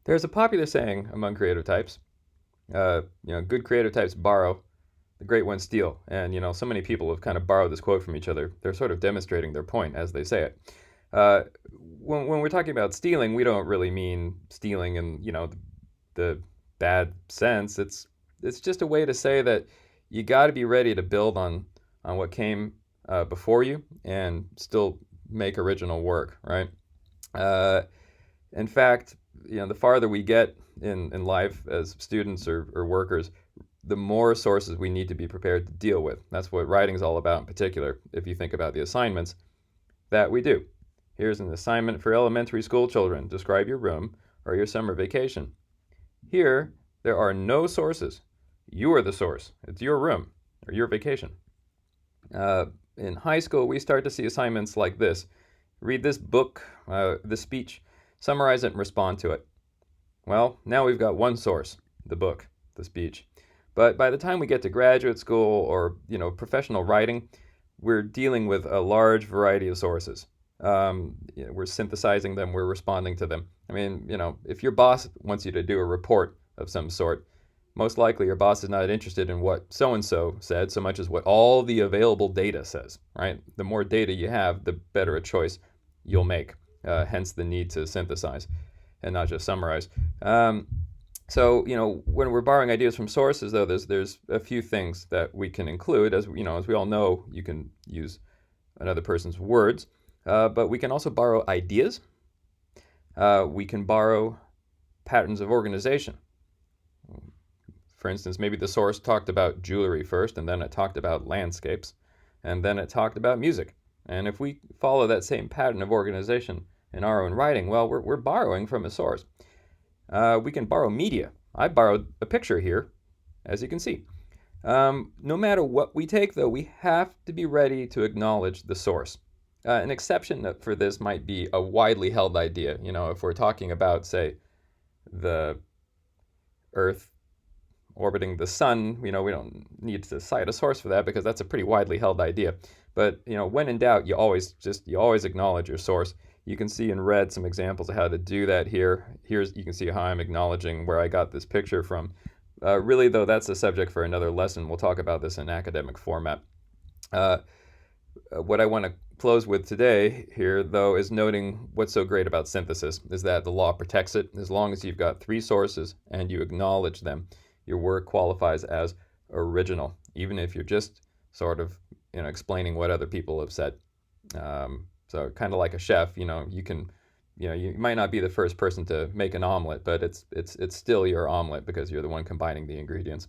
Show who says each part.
Speaker 1: There's a popular saying among creative types, good creative types borrow, the great ones steal. And, so many people have kind of borrowed this quote from each other. They're sort of demonstrating their point as they say it. Uh, when we're talking about stealing, we don't really mean stealing in, the bad sense. It's just a way to say that you got to be ready to build on what came before you and still make original work, right? Uh, in fact, the farther we get in life as students or workers, the more sources we need to be prepared to deal with. That's what writing is all about in particular, if you think about the assignments that we do. Here's an assignment for elementary school children. Describe your room or your summer vacation. Here, there are no sources. You are the source. It's your room or your vacation. In high school, we start to see assignments like this. Read this book, this speech, summarize it, and respond to it. Well, now we've got one source, the book, the speech. But by the time we get to graduate school or professional writing, we're dealing with a large variety of sources. We're synthesizing them, we're responding to them. I mean, if your boss wants you to do a report of some sort, most likely your boss is not interested in what so and so said so much as what all the available data says, right? The more data you have, the better a choice you'll make. Hence the need to synthesize and not just summarize. So when we're borrowing ideas from sources, though, there's a few things that we can include. As as we all know, you can use another person's words, but we can also borrow ideas. We can borrow patterns of organization. For instance, maybe the source talked about jewelry first, and then it talked about landscapes, and then it talked about music. And if we follow that same pattern of organization in our own writing, well, we're borrowing from a source. We can borrow media. I borrowed a picture here, as you can see. No matter what we take, though, we have to be ready to acknowledge the source. An exception for this might be a widely held idea. If we're talking about, say, the Earth orbiting the sun, we don't need to cite a source for that because that's a pretty widely held idea. But when in doubt, you always acknowledge your source. You can see in red some examples of how to do that here. You can see how I'm acknowledging where I got this picture from. Really, though, that's a subject for another lesson. We'll talk about this in academic format. What I want to close with today here, though, is noting what's so great about synthesis is that the law protects it. As long as you've got three sources and you acknowledge them, your work qualifies as original, even if you're just sort of explaining what other people have said. So kind of like a chef, you might not be the first person to make an omelet, but it's still your omelet because you're the one combining the ingredients.